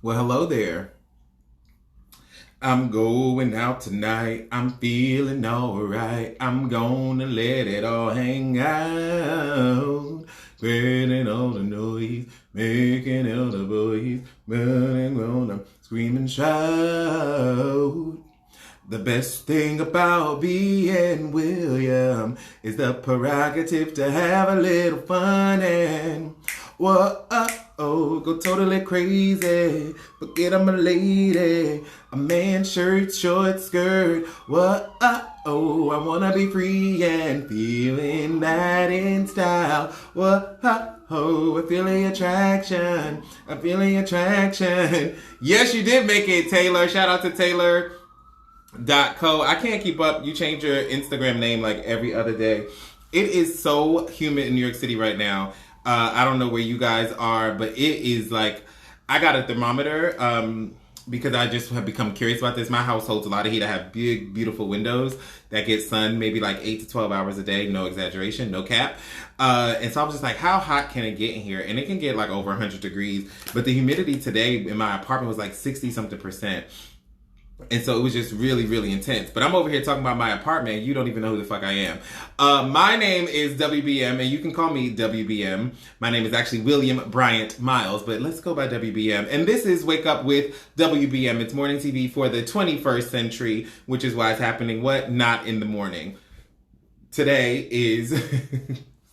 Well, hello there. I'm going out tonight. I'm feeling alright. I'm gonna let it all hang out. Creating all the noise, making all the voice, burning on them, scream and shout. The best thing about being William is the prerogative to have a little fun and whoa, go totally crazy. Forget I'm a lady, a man, shirt, short skirt. Whoa, I wanna be free and feeling that in style. Whoa, I feel the attraction. I feel the attraction. Yes, you did make it, Taylor. Shout out to Taylor.co. I can't keep up. You change your Instagram name like every other day. It is so humid in New York City right now. I don't know where you guys are, but it is like, I got a thermometer because I just have become curious about this. My house holds a lot of heat. I have big, beautiful windows that get sun maybe like 8 to 12 hours a day. No exaggeration, no cap. And so I was just like, how hot can it get in here? And it can get like over 100 degrees. But the humidity today in my apartment was like 60 something percent. And so it was just really, really intense. But I'm over here talking about my apartment. You don't even know who the fuck I am. My name is WBM, and you can call me WBM. My name is actually William Bryant Miles, but let's go by WBM. And this is Wake Up with WBM. It's morning TV for the 21st century, which is why it's happening, not in the morning. Today is,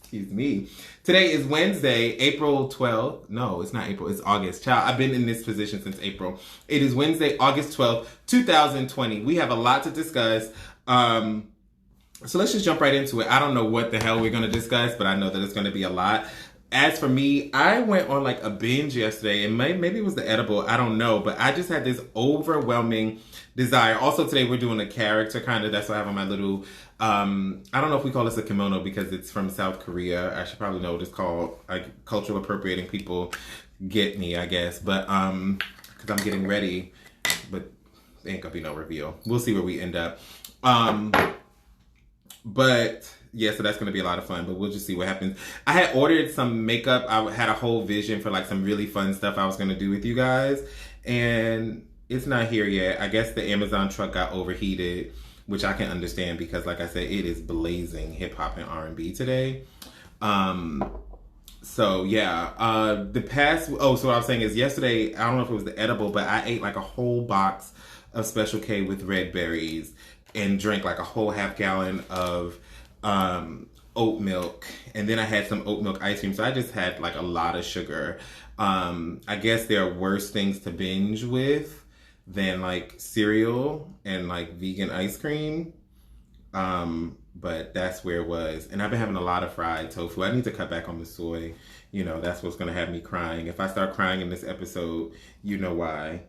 excuse me. Today is Wednesday, April 12th. No, it's not April. It's August. Child, I've been in this position since April. It is Wednesday, August 12th, 2020. We have a lot to discuss. So let's just jump right into it. I don't know what the hell we're going to discuss, but I know that it's going to be a lot. As for me, I went on like a binge yesterday, and maybe it was the edible. I don't know, but I just had this overwhelming desire. Also today we're doing a character kind of. That's what I have on my little, I don't know if we call this a kimono because it's from South Korea. I should probably know what it's called. Like cultural appropriating people get me, I guess. But because I'm getting ready, but there ain't gonna be no reveal. We'll see where we end up. But yeah, so that's going to be a lot of fun, but we'll just see what happens. I had ordered some makeup. I had a whole vision for like some really fun stuff I was going to do with you guys, and it's not here yet. I guess the Amazon truck got overheated, which I can understand because like I said, it is blazing hip hop and R&B today. So yeah, so what I was saying is yesterday, I don't know if it was the edible, but I ate like a whole box of Special K with red berries and drank like a whole half gallon of oat milk, and then I had some oat milk ice cream. So I just had like a lot of sugar. I guess there are worse things to binge with than like cereal and like vegan ice cream. But that's where it was. And I've been having a lot of fried tofu. I need to cut back on the soy. You know, that's what's going to have me crying. If I start crying in this episode, you know why.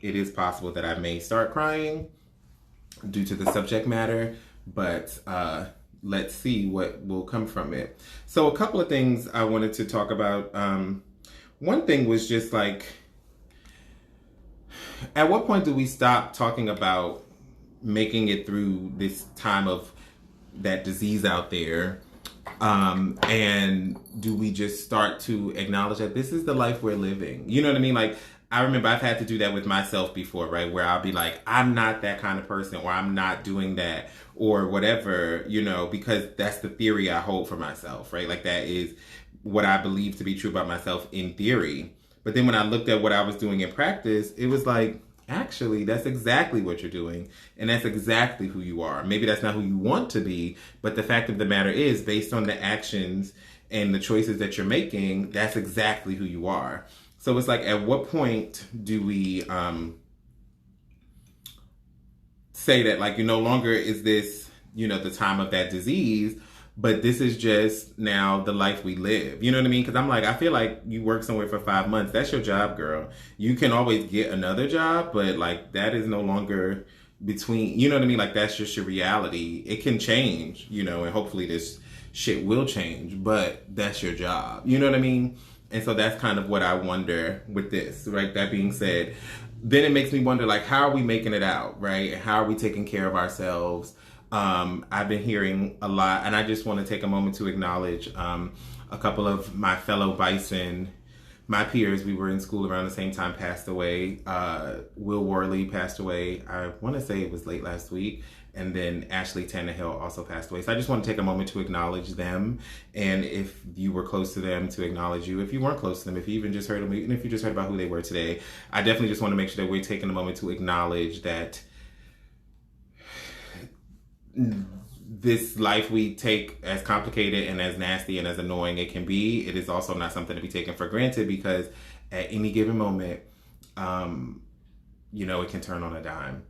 It is possible that I may start crying due to the subject matter, but let's see what will come from it. So a couple of things I wanted to talk about. One thing was just like, at what point do we stop talking about making it through this time of that disease out there? And do we just start to acknowledge that this is the life we're living? You know what I mean? Like, I remember I've had to do that with myself before, right? Where I'll be like, I'm not that kind of person, or I'm not doing that, or whatever, you know, because that's the theory I hold for myself, right? Like that is what I believe to be true about myself in theory. But then when I looked at what I was doing in practice, it was like, actually, that's exactly what you're doing. And that's exactly who you are. Maybe that's not who you want to be, but the fact of the matter is, based on the actions and the choices that you're making, that's exactly who you are. So it's like, at what point do we say that, like, you no longer is this, you know, the time of that disease, but this is just now the life we live. You know what I mean? Because I'm like, I feel like you work somewhere for 5 months. That's your job, girl. You can always get another job, but like that is no longer between, you know what I mean? Like that's just your reality. It can change, you know, and hopefully this shit will change, but that's your job. You know what I mean? And so that's kind of what I wonder with this, right? That being said, then it makes me wonder, like, how are we making it out, right? How are we taking care of ourselves? I've been hearing a lot, and I just want to take a moment to acknowledge a couple of my fellow Bison my peers, we were in school around the same time, passed away. Will Worley passed away. I want to say it was late last week. And then Ashley Tannehill also passed away. So I just want to take a moment to acknowledge them. And if you were close to them, to acknowledge you. If you weren't close to them, if you even just heard them, even if you just heard about who they were today, I definitely just want to make sure that we're taking a moment to acknowledge that this life we take, as complicated and as nasty and as annoying it can be, it is also not something to be taken for granted, because at any given moment, it can turn on a dime.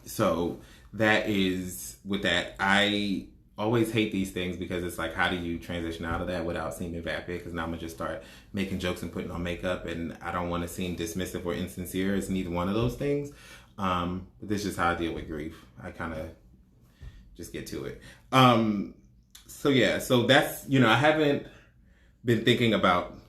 So that is with that. I always hate these things because it's like, how do you transition out of that without seeming vapid? Because now I'm gonna just start making jokes and putting on makeup, and I don't want to seem dismissive or insincere. It's neither one of those things. But this is how I deal with grief. I kind of just get to it. So that's, I haven't been thinking about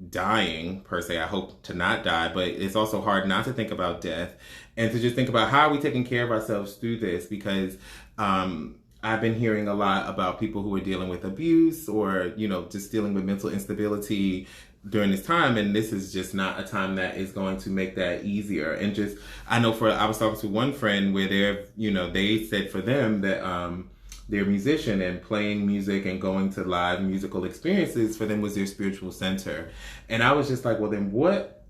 dying per se. I hope to not die, but it's also hard not to think about death and to just think about how are we taking care of ourselves through this, because I've been hearing a lot about people who are dealing with abuse or, just dealing with mental instability during this time, and this is just not a time that is going to make that easier. And just, I was talking to one friend where they said for them that they're a musician, and playing music and going to live musical experiences for them was their spiritual center. And I was just like, well, then what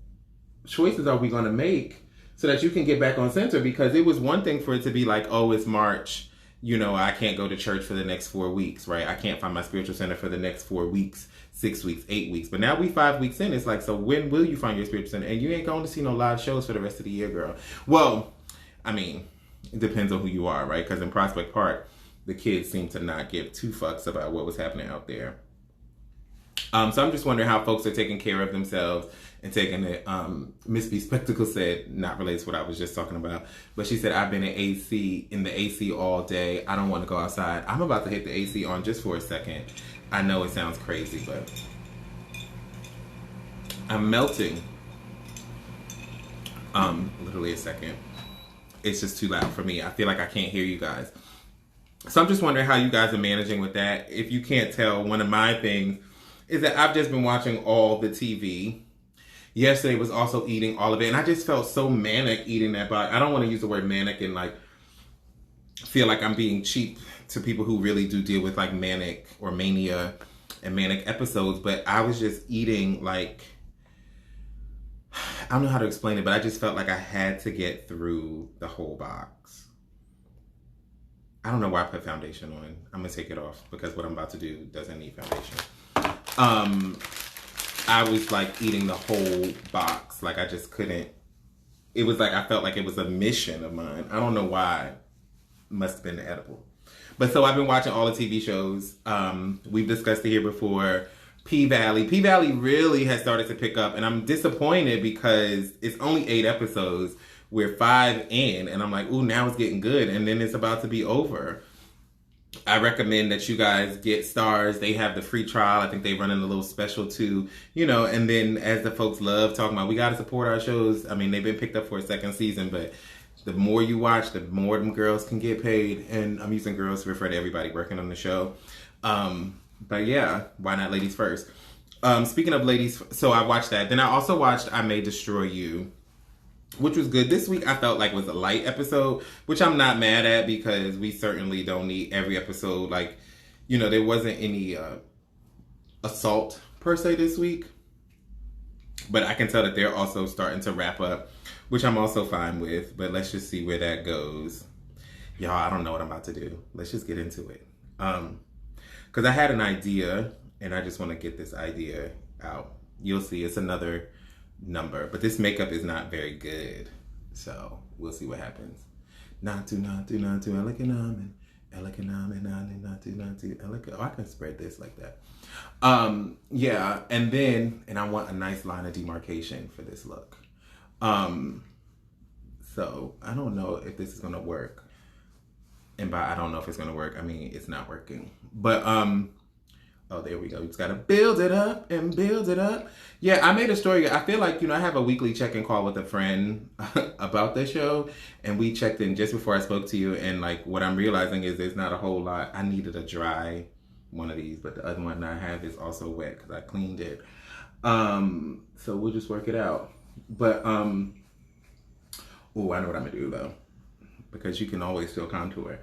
choices are we going to make so that you can get back on center? Because it was one thing for it to be like, oh, it's March, I can't go to church for the next 4 weeks, right? I can't find my spiritual center for the next 4 weeks, 6 weeks, 8 weeks. But now we 5 weeks in, it's like, so when will you find your spiritual center? And you ain't going to see no live shows for the rest of the year, girl. Well, I mean, it depends on who you are, right? Because in Prospect Park, the kids seem to not give two fucks about what was happening out there. So I'm just wondering how folks are taking care of themselves and taking it. Miss B Spectacle said, not related to what I was just talking about, but she said, I've been in the AC all day. I don't want to go outside. I'm about to hit the AC on just for a second. I know it sounds crazy, but I'm melting. Literally a second. It's just too loud for me. I feel like I can't hear you guys. So I'm just wondering how you guys are managing with that. If you can't tell, one of my things is that I've just been watching all the TV. Yesterday was also eating all of it. And I just felt so manic eating that. But I don't want to use the word manic and feel like I'm being cheap to people who really do deal with manic or mania and manic episodes. But I was just eating I don't know how to explain it, but I just felt like I had to get through the whole box. I don't know why I put foundation on. I'm going to take it off because what I'm about to do doesn't need foundation. I was eating the whole box. I just couldn't. It was I felt like it was a mission of mine. I don't know why. Must have been the edible. But so I've been watching all the TV shows. We've discussed it here before. P-Valley. P-Valley really has started to pick up, and I'm disappointed because it's only 8 episodes. We're 5 in, and I'm like, ooh, now it's getting good, and then it's about to be over. I recommend that you guys get Stars. They have the free trial. I think they run in a little special too, and then as the folks love talking about, we got to support our shows. I mean, they've been picked up for a 2nd season, but the more you watch, the more them girls can get paid. And I'm using girls to refer to everybody working on the show. But yeah, why not ladies first? Speaking of ladies, so I watched that. Then I also watched I May Destroy You, which was good. This week I felt like was a light episode, which I'm not mad at because we certainly don't need every episode. There wasn't any assault per se this week, but I can tell that they're also starting to wrap up, which I'm also fine with, but let's just see where that goes. Y'all, I don't know what I'm about to do. Let's just get into it. Because I had an idea, and I just want to get this idea out. You'll see, it's another number, but this makeup is not very good, so we'll see what happens. Not too elegant, oh, I can spread this like that. Yeah, and I want a nice line of demarcation for this look. So I don't know if this is gonna work, and by I don't know if it's gonna work, I mean it's not working, but oh, there we go. You just gotta build it up and build it up. Yeah, I made a story. I feel like, I have a weekly check-in call with a friend about the show, and we checked in just before I spoke to you, and what I'm realizing is there's not a whole lot. I needed a dry one of these, but the other one I have is also wet because I cleaned it. So we'll just work it out. But I know what I'm gonna do though, because you can always still contour.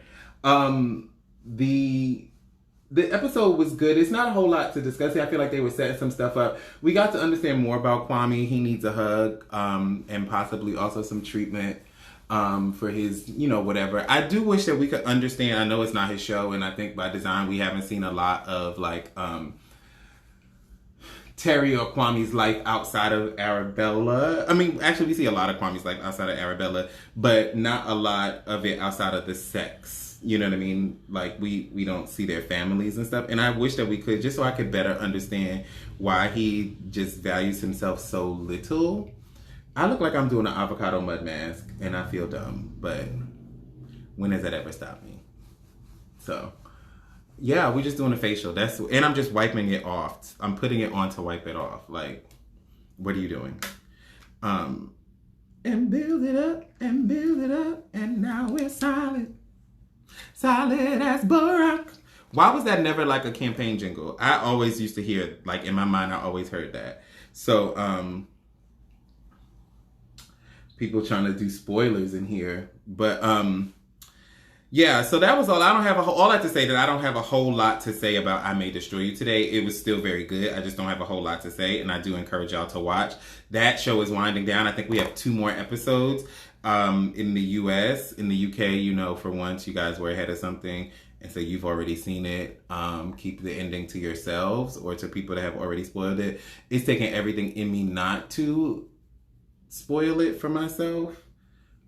The episode was good. It's not a whole lot to discuss here. I feel like they were setting some stuff up. We got to understand more about Kwame. He needs a hug, and possibly also some treatment for his, whatever. I do wish that we could understand. I know it's not his show, and I think by design we haven't seen a lot of like Terry or Kwame's life outside of Arabella. I mean, actually, we see a lot of Kwame's life outside of Arabella, but not a lot of it outside of the sex. You know what I mean? Like, we don't see their families and stuff. And I wish that we could, just so I could better understand why he just values himself so little. I look like I'm doing an avocado mud mask, and I feel dumb. But when has that ever stopped me? So, yeah, we're just doing a facial. And I'm just wiping it off. I'm putting it on to wipe it off. Like, what are you doing? And build it up, and build it up, and now we're solid. Solid as Barack. Why was that never like a campaign jingle? I always used to hear, like in my mind, I always heard that. So, people trying to do spoilers in here. But, yeah, so that was all. I don't have all that to say that I don't have a whole lot to say about I May Destroy You today. It was still very good. I just don't have a whole lot to say, and I do encourage y'all to watch. That show is winding down. I think we have 2 more episodes. In the US, in the UK, for once, you guys were ahead of something, and so you've already seen it. Keep the ending to yourselves or to people that have already spoiled it. It's taking everything in me not to spoil it for myself,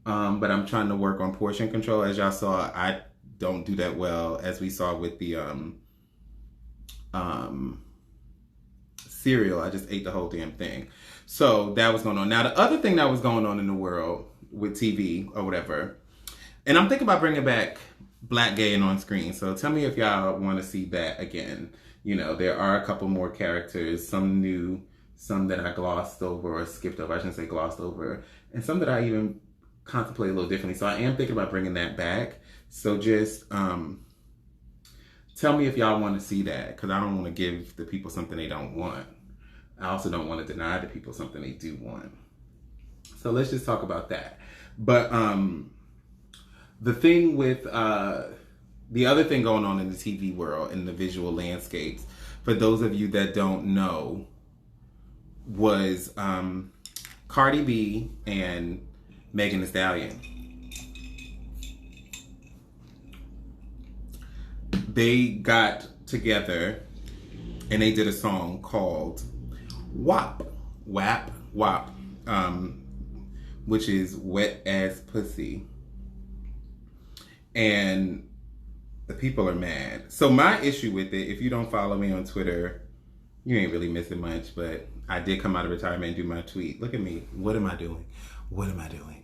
but I'm trying to work on portion control. As y'all saw, I don't do that well, as we saw with the cereal. I just ate the whole damn thing. So that was going on. Now, the other thing that was going on in the world with TV or whatever, and I'm thinking about bringing back Black Gay and On Screen. So tell me if y'all want to see that again. There are a couple more characters, some new, some that I glossed over or skipped over. I shouldn't say glossed over, and some that I even contemplate a little differently. So I am thinking about bringing that back. So just tell me if y'all want to see that, because I don't want to give the people something they don't want. I also don't want to deny the people something they do want. So let's just talk about that. But the thing with the other thing going on in the TV world, in the visual landscapes, for those of you that don't know, was Cardi B and Megan Thee Stallion. They got together and they did a song called WAP, WAP, WAP, which is Wet Ass Pussy. And the people are mad. So my issue with it, if you don't follow me on Twitter, you ain't really missing much, but I did come out of retirement and do my tweet. Look at me. What am I doing? What am I doing?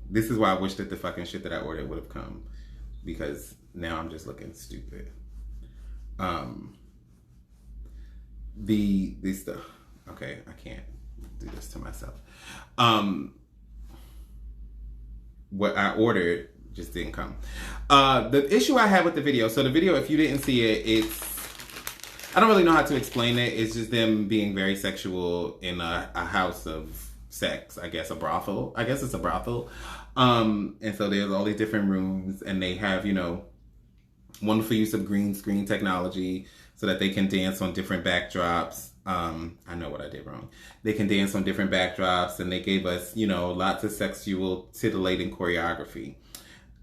This is why I wish that the fucking shit that I ordered would have come, because now I'm just looking stupid. The stuff. Okay, I can't do this to myself. What I ordered just didn't come. The issue I had with the video. So the video, if you didn't see it, I don't really know how to explain it. It's just them being very sexual in a house of sex. I guess a brothel. I guess it's a brothel. And so there's all these different rooms, and they have, wonderful use of green screen technology so that they can dance on different backdrops. I know what I did wrong. They can dance on different backdrops, and they gave us, lots of sexual, titillating choreography.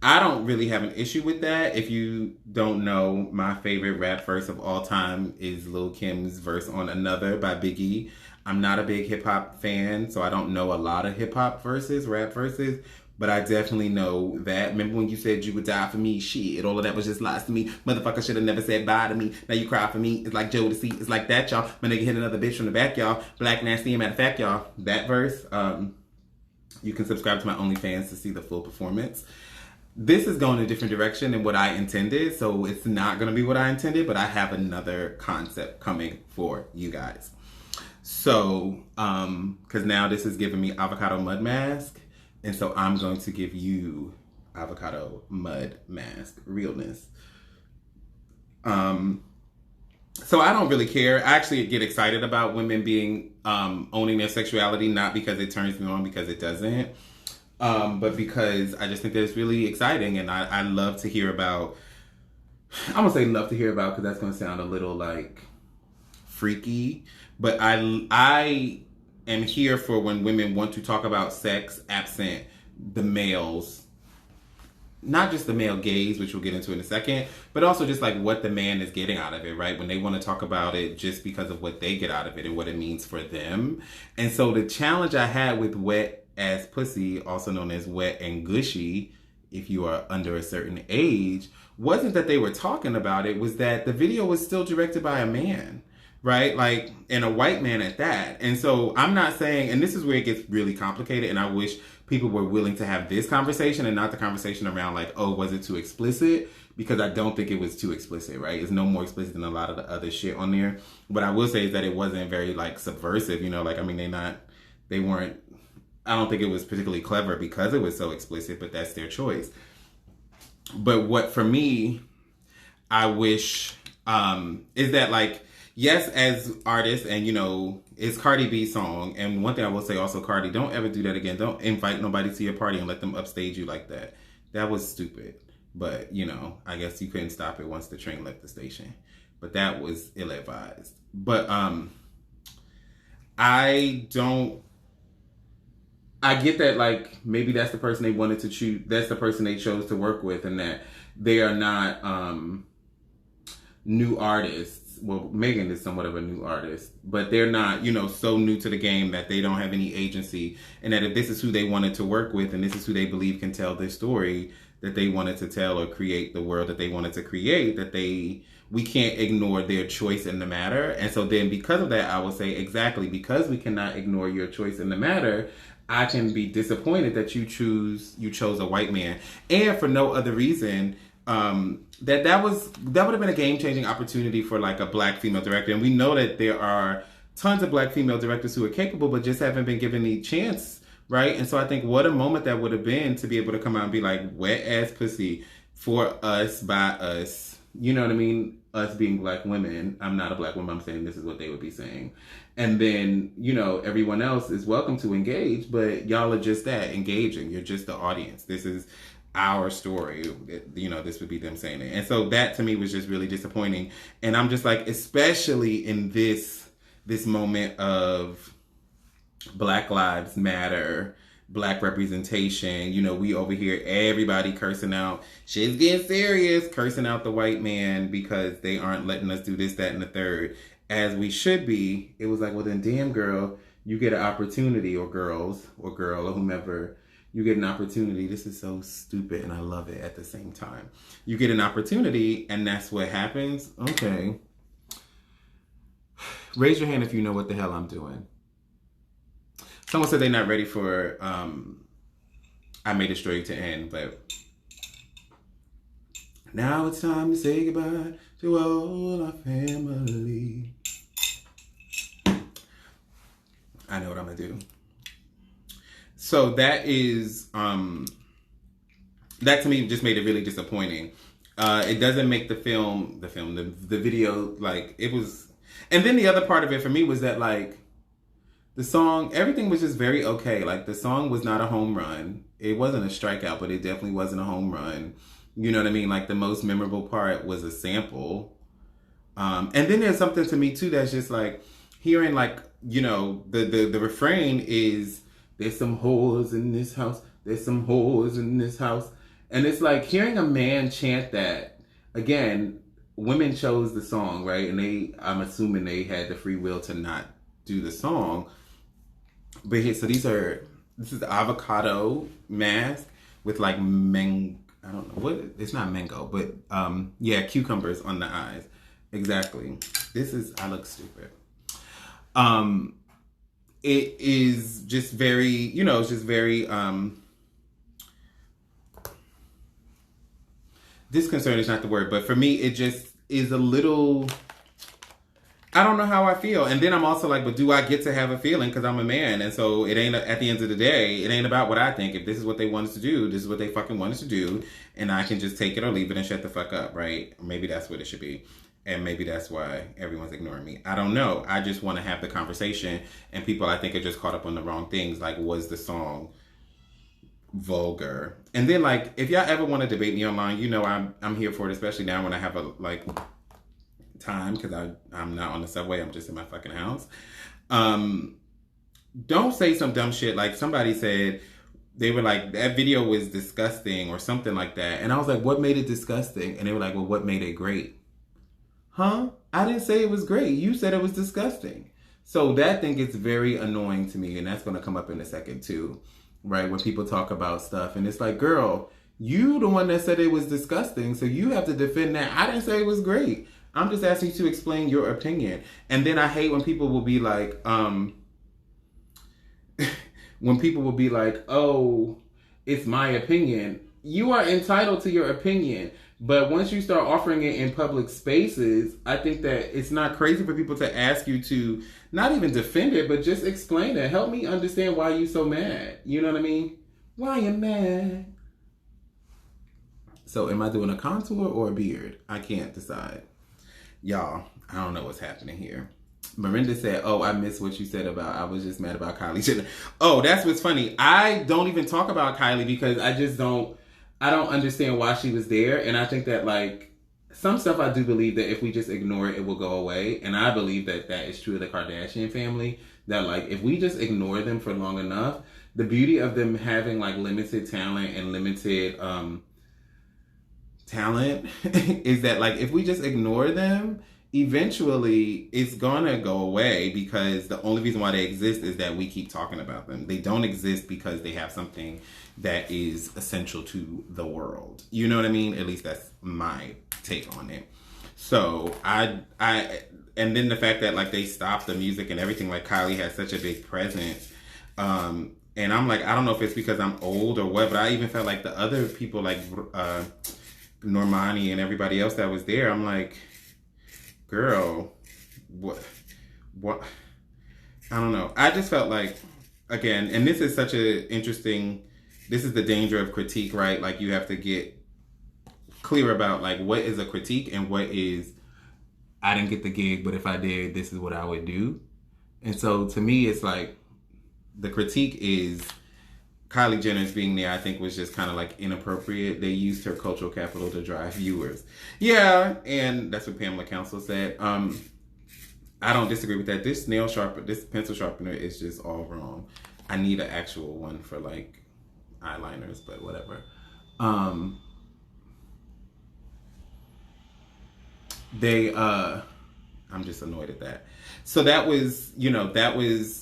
I don't really have an issue with that. If you don't know, my favorite rap verse of all time is Lil' Kim's verse on Another by Biggie. I'm not a big hip hop fan, so I don't know a lot of hip hop verses, rap verses, but I definitely know that. Remember when you said you would die for me? Shit, all of that was just lies to me. Motherfucker should have never said bye to me. Now you cry for me. It's like Jodeci. It's like that, y'all. My nigga hit another bitch from the back, y'all. Black Nasty. Matter of fact, y'all, that verse, you can subscribe to my OnlyFans to see the full performance. This is going a different direction than what I intended, so it's not going to be what I intended, but I have another concept coming for you guys. So, because now this is giving me avocado mud mask, and so I'm going to give you avocado mud mask realness. So I don't really care. I actually get excited about women being owning their sexuality, not because it turns me on, because it doesn't, but because I just think that it's really exciting, and I love to hear about. I'm gonna say love to hear about because that's gonna sound a little like freaky, but I am here for when women want to talk about sex absent the males, not just the male gaze, which we'll get into in a second, but also just like what the man is getting out of it, right? When they want to talk about it just because of what they get out of it and what it means for them. And so the challenge I had with Wet Ass Pussy, also known as Wet and Gushy, if you are under a certain age, wasn't that they were talking about it, was that the video was still directed by a man, right? Like, and a white man at that. And so I'm not saying, and this is where it gets really complicated, and I wish people were willing to have this conversation and not the conversation around like, oh, was it too explicit? Because I don't think it was too explicit, right? It's no more explicit than a lot of the other shit on there. What I will say is that it wasn't very like subversive, you know, like, I mean, they weren't, I don't think it was particularly clever because it was so explicit, but that's their choice. But what for me, I wish, is that like, yes, as artists, and you know, it's Cardi B's song. And one thing I will say also, Cardi, don't ever do that again. Don't invite nobody to your party and let them upstage you like that. That was stupid. But, you know, I guess you couldn't stop it once the train left the station. But that was ill-advised. But I get that, like, maybe that's the person they wanted to choose. That's the person they chose to work with, and that they are not new artists. Well, Megan is somewhat of a new artist, but they're not, you know, so new to the game that they don't have any agency, and that if this is who they wanted to work with and this is who they believe can tell their story that they wanted to tell or create the world that they wanted to create, that we can't ignore their choice in the matter. And so then because of that, I will say exactly, because we cannot ignore your choice in the matter, I can be disappointed that you chose a white man, and for no other reason that would have been a game-changing opportunity for like a black female director. And we know that there are tons of black female directors who are capable but just haven't been given the chance, right? And so I think what a moment that would have been to be able to come out and be like, Wet Ass Pussy, for us, by us, you know what I mean? Us being black women. I'm not a black woman, I'm saying this is what they would be saying. And then, you know, everyone else is welcome to engage, but y'all are just that, engaging. You're just the audience. This is our story, you know, this would be them saying it. And so that to me was just really disappointing. And I'm just like, especially in this moment of Black Lives Matter, black representation, you know, we over here, everybody cursing out, shit's getting serious, cursing out the white man because they aren't letting us do this, that, and the third, as we should be. It was like, well then, damn girl, you get an opportunity, or girls, or girl, or whomever, you get an opportunity. This is so stupid, and I love it at the same time. You get an opportunity, and that's what happens. Okay. Raise your hand if you know what the hell I'm doing. Someone said they're not ready for I Made It Straight to end, but now it's time to say goodbye to all our family. I know what I'm gonna do. So that is, that to me just made it really disappointing. It doesn't make the video, like, it was, and then the other part of it for me was that, like, the song, everything was just very okay. Like, the song was not a home run. It wasn't a strikeout, but it definitely wasn't a home run. You know what I mean? Like, the most memorable part was a sample. And then there's something to me, too, that's just, like, hearing, like, you know, the refrain is, there's some whores in this house. There's some whores in this house. And it's like hearing a man chant that. Again, women chose the song, right? And I'm assuming they had the free will to not do the song. But here, so this is the avocado mask with like I don't know what, it's not mango, but yeah, cucumbers on the eyes. Exactly. I look stupid. It is just very, you know, it's just very disconcerting is not the word, but for me it just is a little, I don't know how I feel. And then I'm also like, but do I get to have a feeling because I'm a man? And so it ain't, at the end of the day, it ain't about what I think. If this is what they wanted to do, this is what they fucking wanted to do, and I can just take it or leave it and shut the fuck up, right? Maybe that's what it should be. And maybe that's why everyone's ignoring me. I don't know. I just want to have the conversation, and people, I think, are just caught up on the wrong things. Like, was the song vulgar? And then, like, if y'all ever want to debate me online, you know I'm here for it, especially now when I have a like time, because I'm not on the subway. I'm just in my fucking house. Don't say some dumb shit. Like, somebody said they were like, that video was disgusting or something like that, and I was like, what made it disgusting? And they were like, well, what made it great? Huh? I didn't say it was great. You said it was disgusting. So that thing gets very annoying to me, and that's going to come up in a second too, right? When people talk about stuff, and it's like, girl, you the one that said it was disgusting, so you have to defend that. I didn't say it was great. I'm just asking you to explain your opinion. And then I hate when people will be like, when people will be like, oh, it's my opinion. You are entitled to your opinion. But once you start offering it in public spaces, I think that it's not crazy for people to ask you to not even defend it, but just explain it. Help me understand why you so mad. You know what I mean? Why you mad? So am I doing a contour or a beard? I can't decide. Y'all, I don't know what's happening here. Miranda said, oh, I missed what you said about, I was just mad about Kylie Jenner. Oh, that's what's funny. I don't even talk about Kylie because I don't understand why she was there. And I think that, like, some stuff I do believe that if we just ignore it, it will go away. And I believe that that is true of the Kardashian family. That, like, if we just ignore them for long enough, the beauty of them having, like, limited talent and limited talent is that, like, if we just ignore them, eventually it's gonna go away, because the only reason why they exist is that we keep talking about them. They don't exist because they have something that is essential to the world. You know what I mean? At least that's my take on it. So I and then the fact that, like, they stopped the music and everything, like, Kylie has such a big presence. And I'm like, I don't know if it's because I'm old or what, but I even felt like the other people, like Normani and everybody else that was there, I'm like, girl, what, I don't know. I just felt like, again, and this is such a interesting, this is the danger of critique, right? Like, you have to get clear about, like, what is a critique and what is, I didn't get the gig, but if I did, this is what I would do. And so to me, it's like, the critique is Kylie Jenner's being there, I think, was just kind of like inappropriate. They used her cultural capital to drive viewers. Yeah, and that's what Pamela Council said. I don't disagree with that. This this pencil sharpener is just all wrong. I need an actual one for, like, eyeliners, but whatever. I'm just annoyed at that. So that was,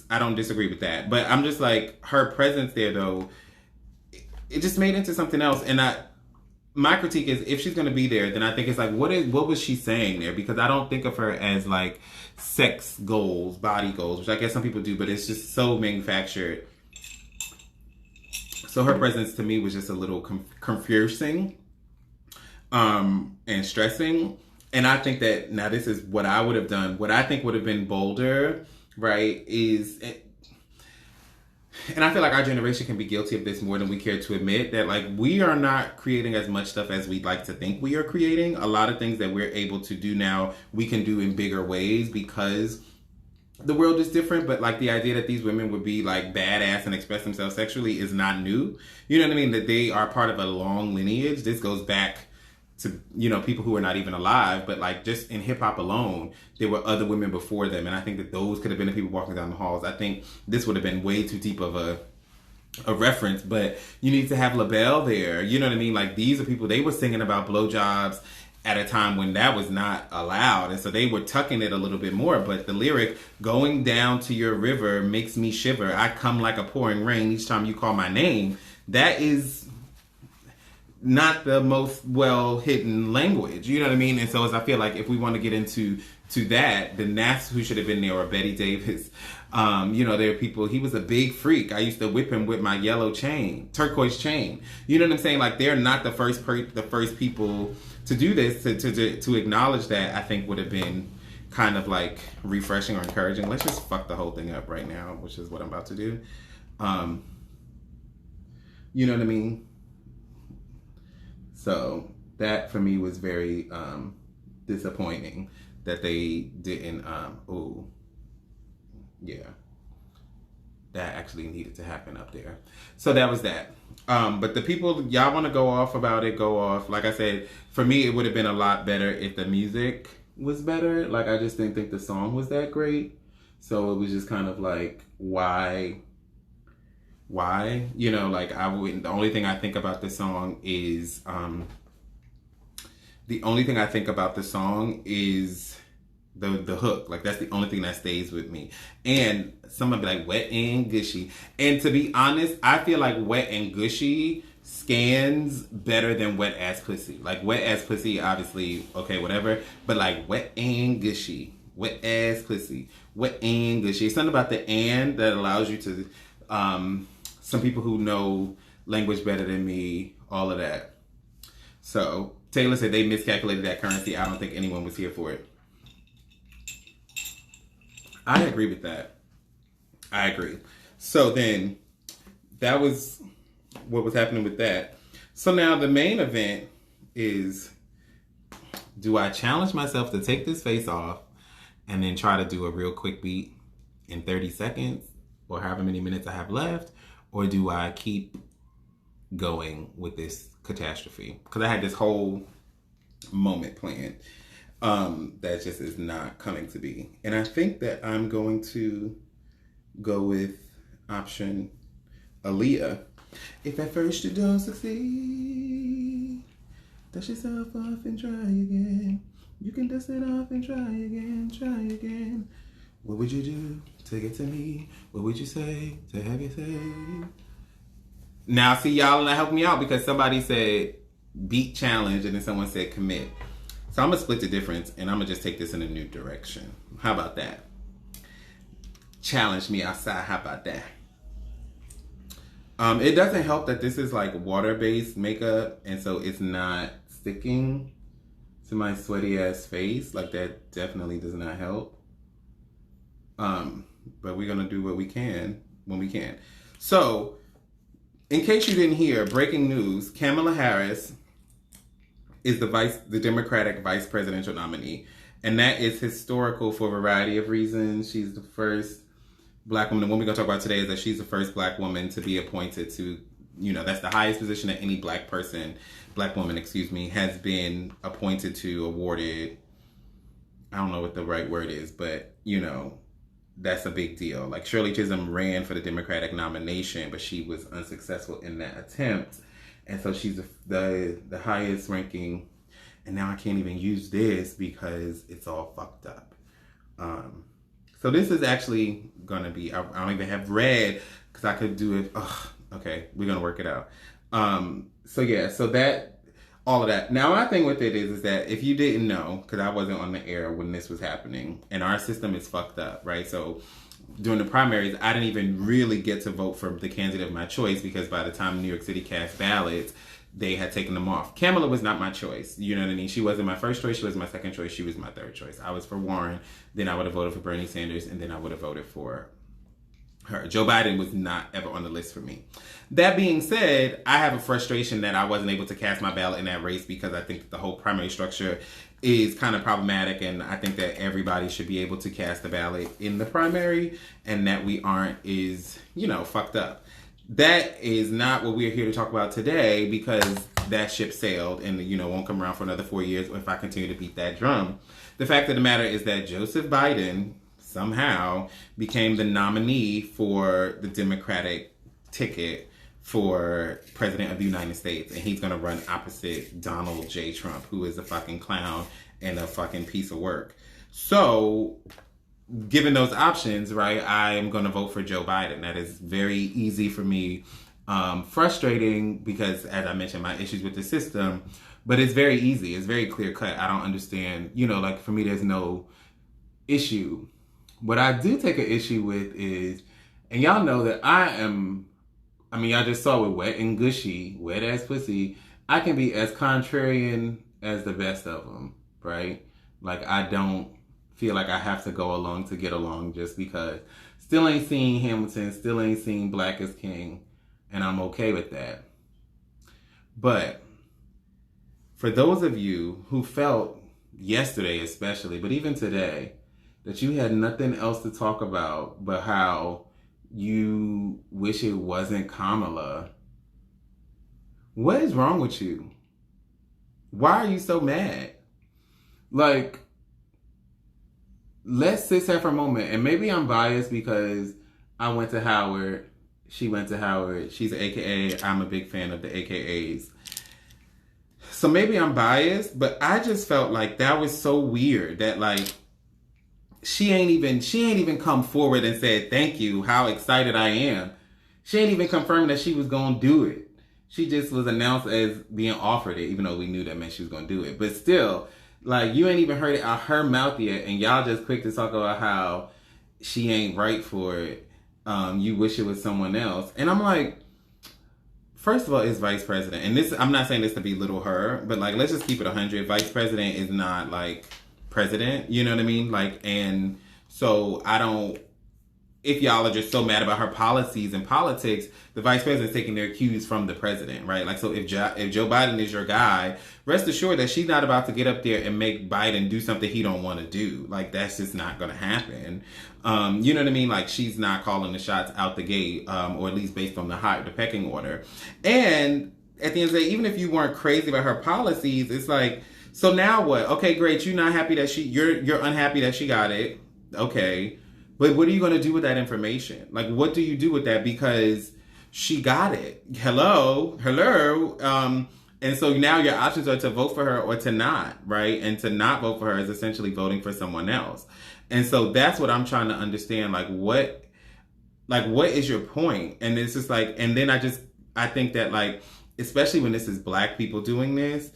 I don't disagree with that. But I'm just like, her presence there, though, it just made into something else. And my critique is, if she's going to be there, then I think it's like, what was she saying there? Because I don't think of her as, like, sex goals, body goals, which I guess some people do, but it's just so manufactured. So her presence to me was just a little confusing and stressing. And I think that, now this is what I would have done. What I think would have been bolder, right, is, and I feel like our generation can be guilty of this more than we care to admit, that, like, we are not creating as much stuff as we'd like to think we are creating. A lot of things that we're able to do now, we can do in bigger ways because the world is different. But, like, the idea that these women would be, like, badass and express themselves sexually is not new. You know what I mean? That they are part of a long lineage. This goes back to, people who are not even alive, but, like, just in hip hop alone, there were other women before them. And I think that those could have been the people walking down the halls. I think this would have been way too deep of a reference, but you need to have LaBelle there. You know what I mean? Like, these are people, they were singing about blowjobs at a time when that was not allowed. And so they were tucking it a little bit more. But the lyric, going down to your river makes me shiver. I come like a pouring rain each time you call my name. That is not the most well-hidden language, you know what I mean? And so, as I feel like if we want to get into that, then that's who should have been there, or Betty Davis. There are people, he was a big freak. I used to whip him with my yellow chain, turquoise chain. You know what I'm saying? Like, they're not the first people to do this, to acknowledge that, I think would have been kind of, like, refreshing or encouraging. Let's just fuck the whole thing up right now, which is what I'm about to do. You know what I mean? So that for me was very disappointing that they didn't, oh, yeah. That actually needed to happen up there. So that was that. But the people, y'all want to go off about it, go off. Like I said, for me, it would have been a lot better if the music was better. Like, I just didn't think the song was that great. So it was just kind of like, why? You know, like, I wouldn't, the only thing I think about the song is, the hook. Like, that's the only thing that stays with me. And someone be like, Wet and Gushy. And to be honest, I feel like Wet and Gushy scans better than Wet Ass Pussy. Like, Wet Ass Pussy, obviously, okay, whatever. But like, Wet and Gushy. Wet Ass Pussy. Wet and Gushy. It's something about the and that allows you to, some people who know language better than me, all of that. So, Taylor said they miscalculated that currency. I don't think anyone was here for it. I agree with that. I agree. So then, that was what was happening with that. So now the main event is, do I challenge myself to take this face off and then try to do a real quick beat in 30 seconds or however many minutes I have left? Or do I keep going with this catastrophe? Because I had this whole moment planned. That just is not coming to be. And I think that I'm going to go with option Aaliyah. If at first you don't succeed, dust yourself off and try again. You can dust it off and try again. What would you do to get to me? What would you say to have you say? Now, see, y'all not helping me out because somebody said beat challenge and then someone said commit. So I'm going to split the difference and I'm going to just take this in a new direction. How about that? Challenge me outside. How about that? It doesn't help that this is like water-based makeup and so it's not sticking to my sweaty ass face. Like, that definitely does not help. But we're going to do what we can when we can. So, in case you didn't hear, breaking news, Kamala Harris is the Democratic vice presidential nominee. And that is historical for a variety of reasons. She's the first black woman. The one we're going to talk about today is that she's the first black woman to be appointed to, you know, that's the highest position that any black woman, has been appointed to, awarded. I don't know what the right word is, but, you know, that's a big deal. Like, Shirley Chisholm ran for the Democratic nomination, but she was unsuccessful in that attempt. And so she's the highest ranking. And now I can't even use this because it's all fucked up. So this is actually going to be, I don't even have red because I could do it. Okay, we're going to work it out. So yeah, so that, all of that. Now my thing with it is that if you didn't know, because I wasn't on the air when this was happening, and our system is fucked up, right? So during the primaries, I didn't even really get to vote for the candidate of my choice because by the time New York City cast ballots, they had taken them off. Kamala was not my choice. You know what I mean? She wasn't my first choice. She wasn't my second choice. She was my third choice. I was for Warren. Then I would have voted for Bernie Sanders. And then I would have voted for her. Joe Biden was not ever on the list for me. That being said, I have a frustration that I wasn't able to cast my ballot in that race because I think that the whole primary structure is kind of problematic, and I think that everybody should be able to cast a ballot in the primary, and that we aren't is, you know, fucked up. That is not what we're here to talk about today because that ship sailed and, you know, won't come around for another 4 years if I continue to beat that drum. The fact of the matter is that Joseph Biden somehow became the nominee for the Democratic ticket for President of the United States. And he's going to run opposite Donald J. Trump, who is a fucking clown and a fucking piece of work. So, given those options, right, I am going to vote for Joe Biden. That is very easy for me. Frustrating because, as I mentioned, my issues with the system. But it's very easy. It's very clear cut. I don't understand. You know, like, for me, there's no issue. What I do take an issue with is, and y'all know that y'all just saw with Wet and Gushy, Wet Ass Pussy, I can be as contrarian as the best of them, right? Like, I don't feel like I have to go along to get along just because. Still ain't seen Hamilton, still ain't seen Black is King, and I'm okay with that. But for those of you who felt yesterday especially, but even today, that you had nothing else to talk about but how you wish it wasn't Kamala. What is wrong with you? Why are you so mad? Like, let's sit there for a moment. And maybe I'm biased because I went to Howard. She went to Howard. She's an AKA. I'm a big fan of the AKAs. So maybe I'm biased, but I just felt like that was so weird that like she ain't even come forward and said thank you, how excited I am. She ain't even confirmed that she was gonna do it. She just was announced as being offered it, even though we knew that meant she was gonna do it. But still, like, you ain't even heard it out her mouth yet, and y'all just quick to talk about how she ain't right for it. You wish it was someone else. And I'm like, first of all, it's vice president. And this, I'm not saying this to belittle her, but like, let's just keep it 100. Vice president is not like president, you know what I mean? Like, and so I don't, if y'all are just so mad about her policies and politics, the vice president's taking their cues from the president, right? Like, so if Joe Biden is your guy, rest assured that she's not about to get up there and make Biden do something he don't want to do. Like, that's just not going to happen. You know what I mean? Like, she's not calling the shots out the gate, or at least based on the pecking order. And at the end of the day, even if you weren't crazy about her policies, it's like, so now what? Okay, great. You're not happy that you're unhappy that she got it. Okay. But what are you going to do with that information? Like, what do you do with that? Because she got it. Hello. And so now your options are to vote for her or to not, right? And to not vote for her is essentially voting for someone else. And so that's what I'm trying to understand. Like, what is your point? And it's just like, and then I think that, like, especially when this is Black people doing this,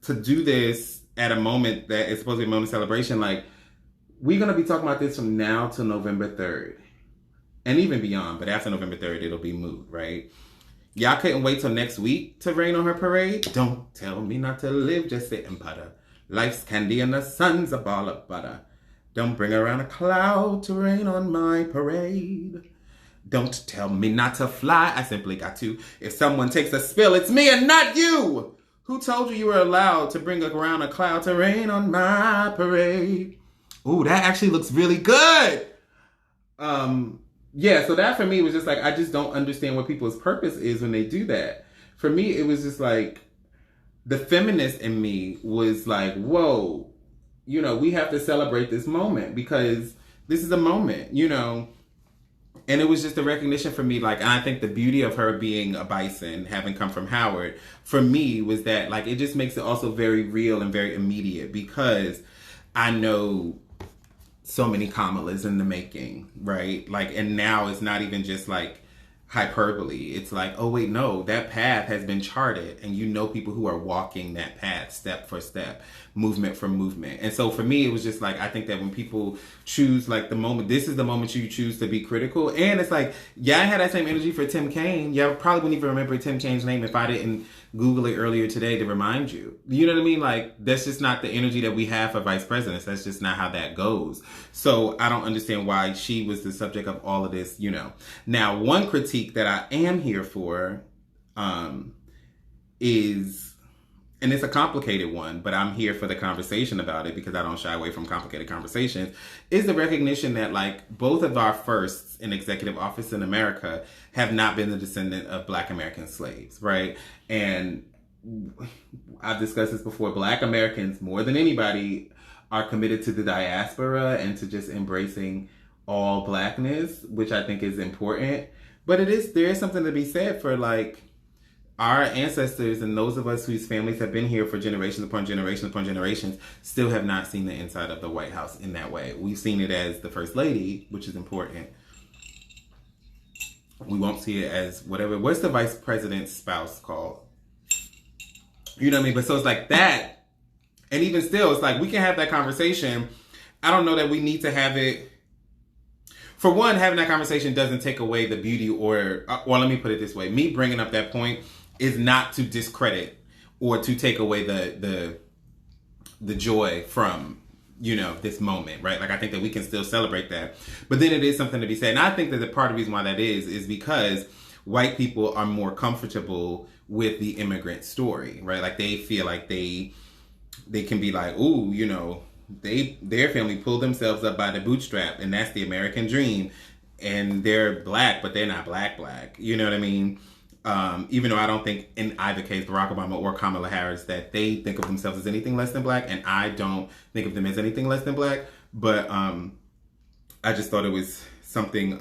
to do this at a moment that is supposed to be a moment of celebration, like, we're going to be talking about this from now till November 3rd. And even beyond. But after November 3rd, it'll be moot, right? Y'all couldn't wait till next week to rain on her parade? Don't tell me not to live, just sit and butter. Life's candy and the sun's a ball of butter. Don't bring around a cloud to rain on my parade. Don't tell me not to fly, I simply got to. If someone takes a spill, it's me and not you! Who told you were allowed to bring around a cloud to rain on my parade? Ooh, that actually looks really good. Yeah, so that for me was just like, I just don't understand what people's purpose is when they do that. For me, it was just like, the feminist in me was like, whoa, you know, we have to celebrate this moment because this is a moment, you know. And it was just a recognition for me, like, and I think the beauty of her being a bison, having come from Howard, for me was that, like, it just makes it also very real and very immediate because I know so many Kamalas in the making, right? Like, and now it's not even just like hyperbole. It's like, oh wait, no, that path has been charted and you know people who are walking that path step for step, movement for movement. And so for me, it was just like, I think that when people choose like the moment, this is the moment you choose to be critical. And it's like, yeah, I had that same energy for Tim Kaine. Yeah, I probably wouldn't even remember Tim Kaine's name if I didn't Google it earlier today to remind you. You know what I mean? Like, that's just not the energy that we have for vice presidents. That's just not how that goes. So I don't understand why she was the subject of all of this, you know. Now, one critique that I am here for is, and it's a complicated one, but I'm here for the conversation about it because I don't shy away from complicated conversations, is the recognition that, like, both of our firsts in executive office in America have not been the descendant of Black American slaves, right? And I've discussed this before. Black Americans, more than anybody, are committed to the diaspora and to just embracing all Blackness, which I think is important. But there is something to be said for, like, our ancestors and those of us whose families have been here for generations upon generations upon generations still have not seen the inside of the White House in that way. We've seen it as the First Lady, which is important. We won't see it as whatever. What's the vice president's spouse called? You know what I mean? But so it's like that. And even still, it's like we can have that conversation. I don't know that we need to have it. For one, having that conversation doesn't take away the beauty or let me put it this way. Me bringing up that point is not to discredit or to take away the joy from, you know, this moment, right? Like, I think that we can still celebrate that. But then it is something to be said. And I think that the part of the reason why that is because white people are more comfortable with the immigrant story, right? Like, they feel like they they can be like, ooh, you know, their family pulled themselves up by the bootstrap, and that's the American dream, and they're black, but they're not black. You know what I mean? Even though I don't think in either case, Barack Obama or Kamala Harris, that they think of themselves as anything less than black, and I don't think of them as anything less than black. But I just thought it was something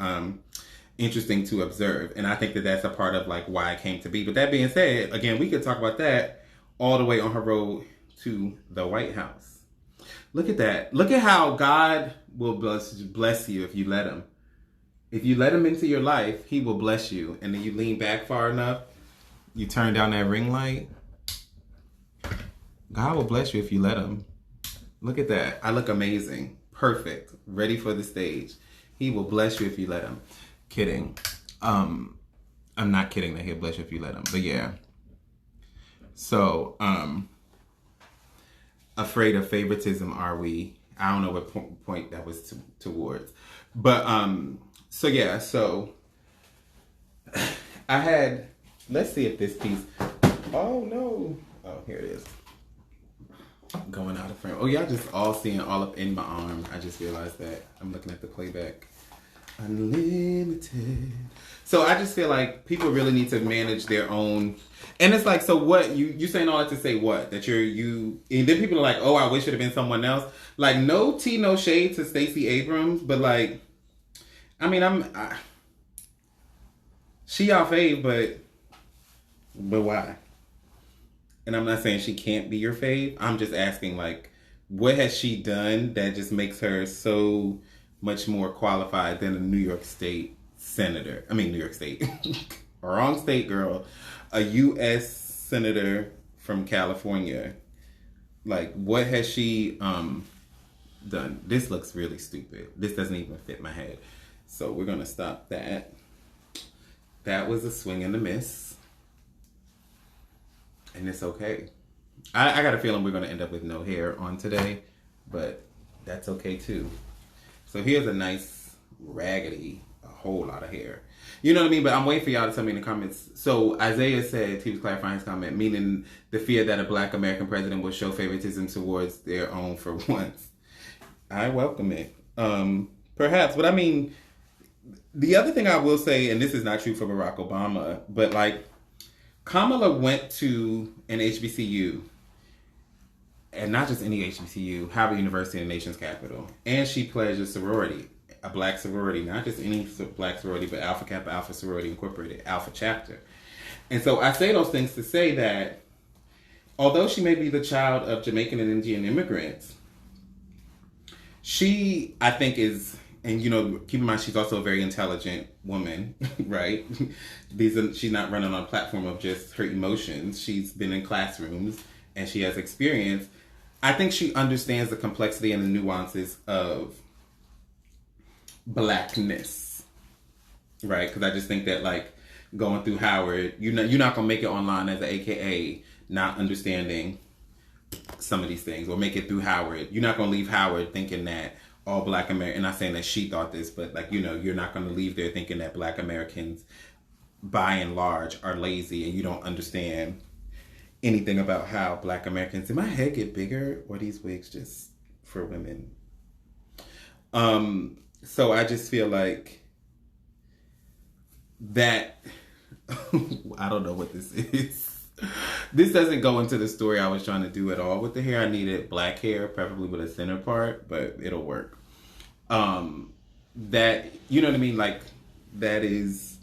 interesting to observe, and I think that that's a part of like why it came to be. But that being said, again, we could talk about that all the way on her road to the White House. Look at that. Look at how God will bless you if you let him. If you let him into your life, he will bless you. And then you lean back far enough, you turn down that ring light. God will bless you if you let him. Look at that. I look amazing. Perfect. Ready for the stage. He will bless you if you let him. Kidding. I'm not kidding that he'll bless you if you let him. But yeah. So, afraid of favoritism are we? I don't know what point that was towards. But, so yeah, so I had, let's see if this piece, oh no. Oh, here it is. Going out of frame. Oh, y'all just all seeing all up in my arm. I just realized that. I'm looking at the playback. Unlimited. So I just feel like people really need to manage their own. And it's like, so what? You saying all that to say what? That you. And then people are like, oh, I wish it had been someone else. Like, no tea, no shade to Stacey Abrams, but like, I mean, she y'all fave, but why? And I'm not saying she can't be your fave. I'm just asking, like, what has she done that just makes her so much more qualified than a New York State senator? I mean, New York State. Wrong state, girl. A U.S. senator from California. Like, what has she done? This looks really stupid. This doesn't even fit my head. So we're going to stop that. That was a swing and a miss. And it's okay. I got a feeling we're going to end up with no hair on today, but that's okay too. So here's a nice raggedy, a whole lot of hair. You know what I mean? But I'm waiting for y'all to tell me in the comments. So Isaiah said, he was clarifying his comment, meaning the fear that a black American president will show favoritism towards their own for once. I welcome it. Perhaps. But I mean, the other thing I will say, and this is not true for Barack Obama, but like, Kamala went to an HBCU, and not just any HBCU, Howard University in the nation's capital. And she pledged a sorority, a black sorority, not just any black sorority, but Alpha Kappa Alpha Sorority Incorporated, Alpha Chapter. And so I say those things to say that although she may be the child of Jamaican and Indian immigrants, she, I think, is... And, you know, keep in mind, she's also a very intelligent woman, right? She's not running on a platform of just her emotions. She's been in classrooms and she has experience. I think she understands the complexity and the nuances of blackness, right? Because I just think that, like, going through Howard, you're not going to make it online as an AKA not understanding some of these things, or make it through Howard. You're not going to leave Howard thinking that all black Americans, not saying that she thought this, but like, you know, you're not going to leave there thinking that black Americans by and large are lazy and you don't understand anything about how black Americans... Did my head get bigger, or these wigs just for women? So I just feel like that... I don't know what this is. This doesn't go into the story I was trying to do at all with the hair. I needed black hair, preferably with a center part, but it'll work. That, you know what I mean? Like, that is,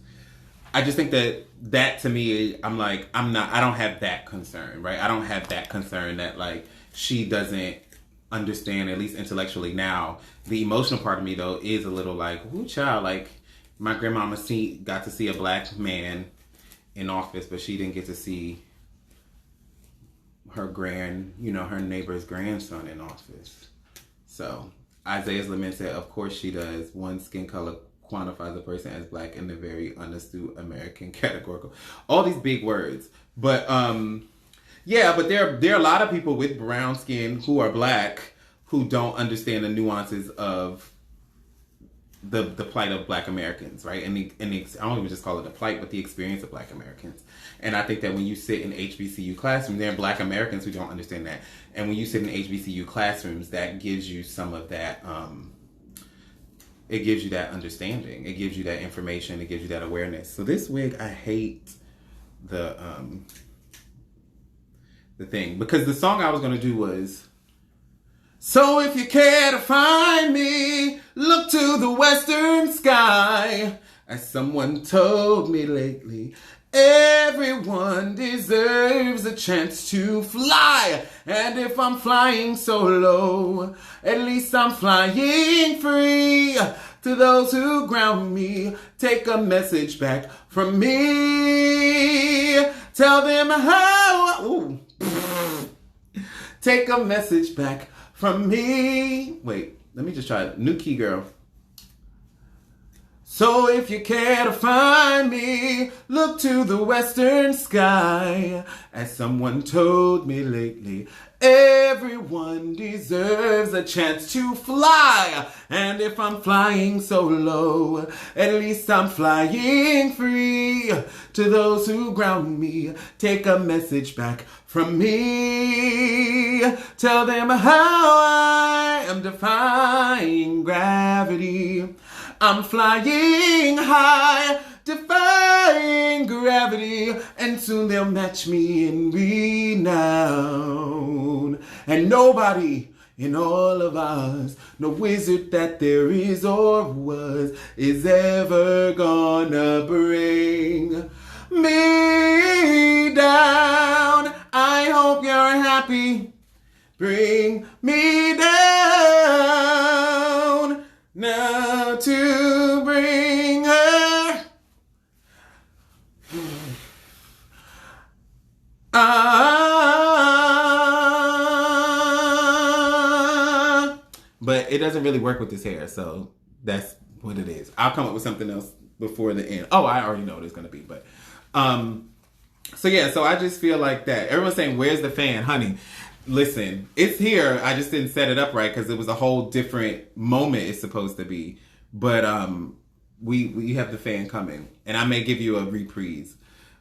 I just think that to me, I'm like, I don't have that concern, right? I don't have that concern that, like, she doesn't understand, at least intellectually now. The emotional part of me, though, is a little like, whoo, child, like, my grandmama got to see a black man in office, but she didn't get to see her her neighbor's grandson in office. So Isaiah's lament said, of course she does. One skin color quantifies a person as black in the very unastute American categorical. All these big words. But yeah, but there are a lot of people with brown skin who are black who don't understand the nuances of the plight of Black Americans, right? And I don't even just call it a plight, but the experience of Black Americans. And I think that when you sit in HBCU classrooms, there are Black Americans who don't understand that. And when you sit in HBCU classrooms, that gives you some of that, it gives you that understanding. It gives you that information. It gives you that awareness. So this wig, I hate the thing. Because the song I was going to do was, so if you care to find me, look to the western sky. As someone told me lately, everyone deserves a chance to fly. And if I'm flying so low, at least I'm flying free. To those who ground me, take a message back from me. Tell them how. Ooh. Take a message back from me. Wait, let me just try it. New key, girl. So if you care to find me, look to the western sky. As someone told me lately, everyone deserves a chance to fly. And if I'm flying so low, at least I'm flying free. To those who ground me, take a message back from me. Tell them how I am defying gravity. I'm flying high, defying gravity, and soon they'll match me in renown. And nobody in all of us, no wizard that there is or was, is ever gonna bring me down. I hope you're happy. Bring me down. Now to bring her but it doesn't really work with this hair, so that's what it is. I'll come up with something else before the end. Oh, I already know what it's gonna be, but so yeah, so I just feel like that. Everyone's saying, where's the fan? Honey, listen, it's here. I just didn't set it up right because it was a whole different moment it's supposed to be. But we have the fan coming. And I may give you a reprise.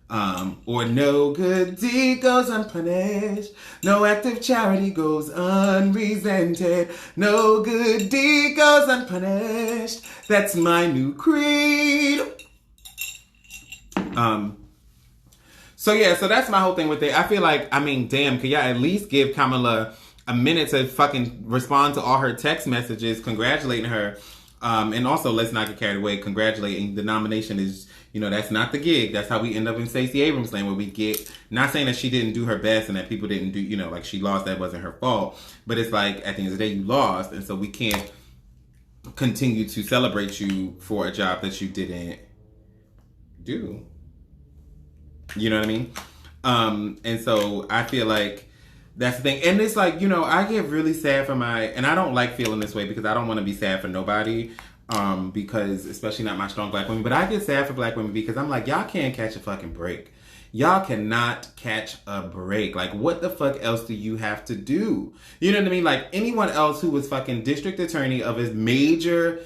Or no good deed goes unpunished. No act of charity goes unresented. No good deed goes unpunished. That's my new creed. So yeah, so that's my whole thing with it. I feel like, I mean, damn, could y'all at least give Kamala a minute to fucking respond to all her text messages congratulating her? And also, let's not get carried away. Congratulating the nomination is, you know, that's not the gig. That's how we end up in Stacey Abrams land, where we get, not saying that she didn't do her best and that people didn't do, you know, like she lost, that wasn't her fault. But it's like, at the end of the day, you lost. And so we can't continue to celebrate you for a job that you didn't do. You know what I mean? And so I feel like that's the thing. And it's like, you know, I get really sad for and I don't like feeling this way because I don't want to be sad for nobody. Because especially not my strong Black women, but I get sad for Black women because I'm like, y'all can't catch a fucking break. Y'all cannot catch a break. Like, what the fuck else do you have to do? You know what I mean? Like, anyone else who was fucking district attorney of a major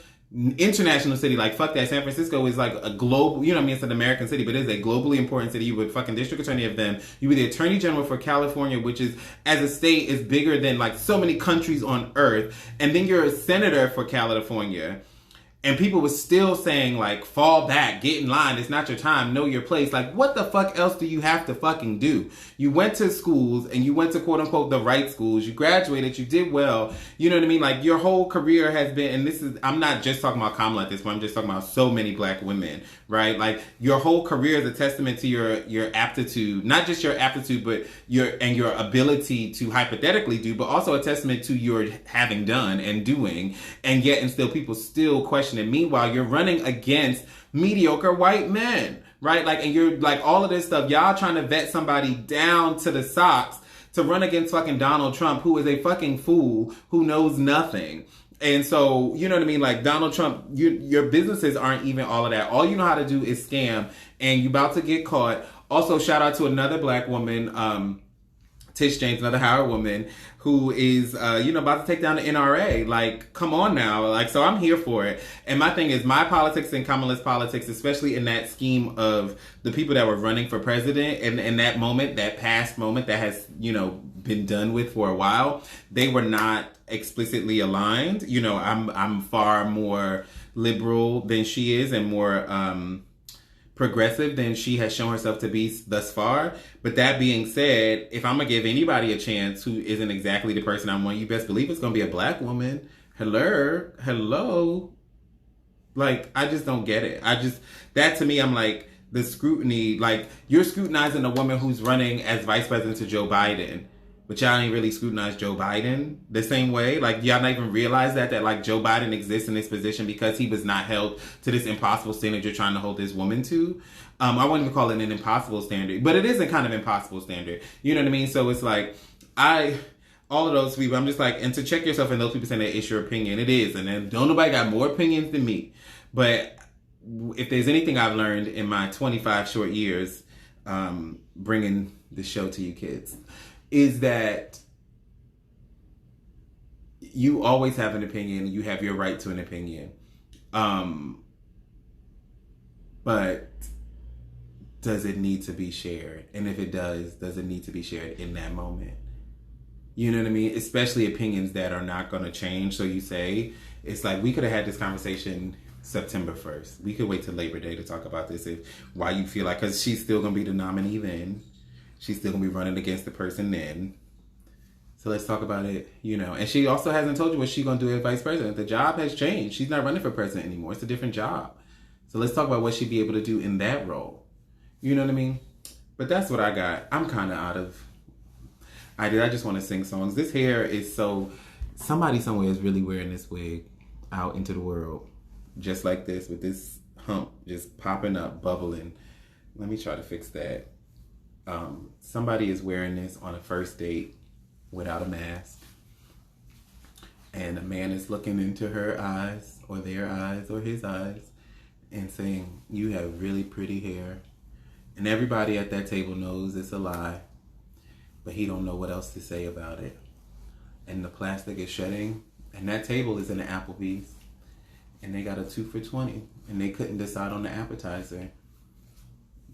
international city, like, fuck that, San Francisco is like a global, you know what I mean, it's an American city, but it's a globally important city. You were fucking district attorney of them. You were the attorney general for California, which is, as a state, is bigger than like so many countries on earth. And then you're a senator for California. And people were still saying, like, fall back, get in line, it's not your time, know your place. Like, what the fuck else do you have to fucking do? You went to schools, and you went to, quote-unquote, the right schools. You graduated, you did well. You know what I mean? Like, your whole career has been, and this is, I'm not just talking about Kamala at this point, I'm just talking about so many Black women, right? Like, your whole career is a testament to your aptitude, not just your aptitude, but your ability to hypothetically do, but also a testament to your having done and doing, and yet, and still, people still question. And meanwhile, you're running against mediocre white men, right? Like, and you're like all of this stuff. Y'all trying to vet somebody down to the socks to run against fucking Donald Trump, who is a fucking fool who knows nothing. And so, you know what I mean? Like, Donald Trump, your businesses aren't even all of that. All you know how to do is scam, and you about to get caught. Also, shout out to another Black woman, Tish James, another Howard woman, who is, about to take down the NRA. Like, come on now. Like, so I'm here for it. And my thing is, my politics and Kamala's politics, especially in that scheme of the people that were running for president, and in that moment, that past moment that has, been done with for a while, they were not explicitly aligned. I'm far more liberal than she is, and more progressive than she has shown herself to be thus far. But that being said, if I'm gonna give anybody a chance who isn't exactly the person I want, you best believe it's gonna be a black woman. Hello. Like, I just don't get it. That to me, I'm like, the scrutiny, like, you're scrutinizing a woman who's running as vice president to Joe Biden, but y'all ain't really scrutinize Joe Biden the same way. Like, y'all not even realize that like, Joe Biden exists in this position because he was not held to this impossible standard you're trying to hold this woman to. I wouldn't even call it an impossible standard, but it is a kind of impossible standard. You know what I mean? So it's like, all of those people, I'm just like, and to check yourself, and those people saying that it's your opinion, it is. And then don't nobody got more opinions than me. But if there's anything I've learned in my 25 short years, bringing the show to you kids, is that you always have an opinion. You have your right to an opinion. But does it need to be shared? And if it does it need to be shared in that moment? You know what I mean? Especially opinions that are not going to change. So you say, it's like, we could have had this conversation September 1st. We could wait till Labor Day to talk about this. Why you feel like, because she's still going to be the nominee then. She's still going to be running against the person then. So let's talk about it, And she also hasn't told you what she's going to do as vice president. The job has changed. She's not running for president anymore. It's a different job. So let's talk about what she'd be able to do in that role. You know what I mean? But that's what I got. I'm kind of out of... I just want to sing songs. This hair is so... Somebody somewhere is really wearing this wig out into the world. Just like this, with this hump just popping up, bubbling. Let me try to fix that. Somebody is wearing this on a first date without a mask. And a man is looking into her eyes, or their eyes, or his eyes, and saying, "You have really pretty hair." And everybody at that table knows it's a lie, but he don't know what else to say about it. And the plastic is shedding, and that table is in the Applebee's, and they got a 2 for $20, and they couldn't decide on the appetizer.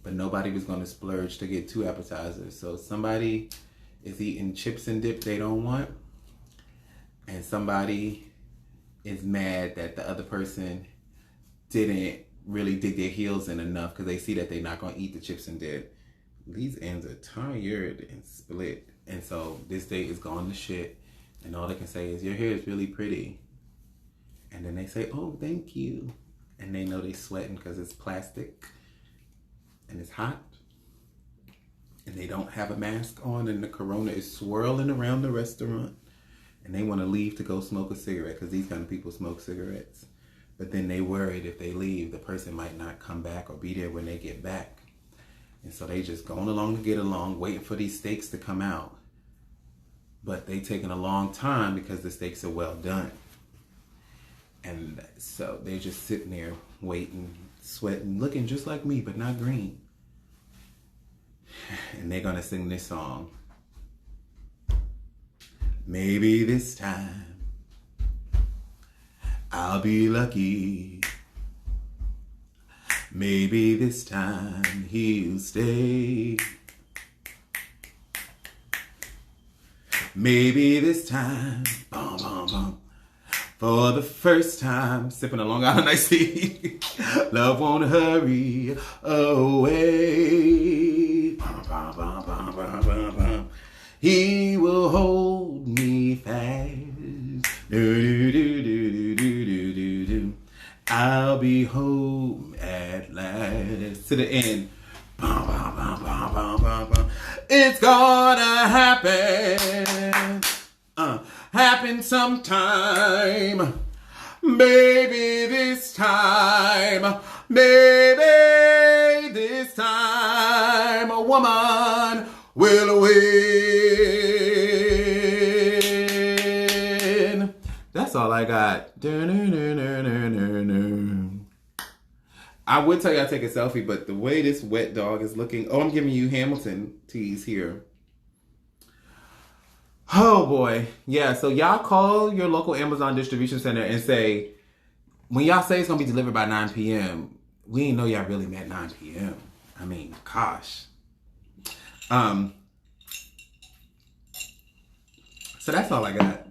But nobody was going to splurge to get 2 appetizers. So somebody is eating chips and dip they don't want. And somebody is mad that the other person didn't really dig their heels in enough because they see that they're not going to eat the chips and dip. These ends are tired and split. And so this date is gone to shit. And all they can say is, "Your hair is really pretty." And then they say, "Oh, thank you." And they know they're sweating because it's plastic. And it's hot, and they don't have a mask on, and the corona is swirling around the restaurant, and they want to leave to go smoke a cigarette, because these kind of people smoke cigarettes. But then they worried if they leave, the person might not come back or be there when they get back. And so they just going along to get along, waiting for these steaks to come out. But they taking a long time because the steaks are well done. And so they're just sitting there waiting, sweating, looking just like me, but not green. And they're gonna sing this song. Maybe this time I'll be lucky. Maybe this time he'll stay. Maybe this time, bum, bum, bum. For the first time, sipping a Long Island iced tea. Love won't hurry away. Bum, bum, bum, bum, bum, bum, bum. He will hold me fast. Do, do, do, do, do, do, do, do. I'll be home at last. To the end. Bum, bum, bum, bum, bum, bum, bum. It's gonna happen. Happen sometime. Maybe this time. Maybe this time. A woman will win. That's all I got. I would tell you I'd take a selfie, but the way this wet dog is looking... Oh, I'm giving you Hamilton tease here. Oh boy. Yeah, so y'all call your local Amazon distribution center and say, when y'all say it's gonna be delivered by 9 p.m., we didn't know y'all really meant 9 p.m. I mean, gosh. So that's all I got.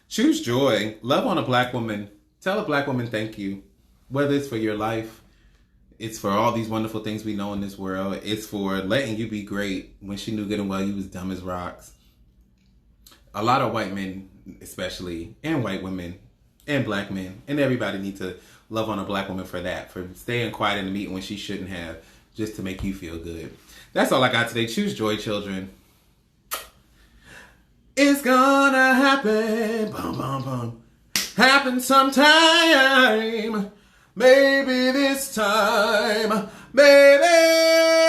Choose joy. Love on a black woman. Tell a black woman thank you. Whether it's for your life, it's for all these wonderful things we know in this world. It's for letting you be great when she knew good and well you was dumb as rocks. A lot of white men, especially, and white women, and black men, and everybody need to love on a black woman for that, for staying quiet in the meeting when she shouldn't have, just to make you feel good. That's all I got today. Choose joy, children. It's gonna happen. Bum, bum, bum. Happen sometime. Maybe this time. Maybe.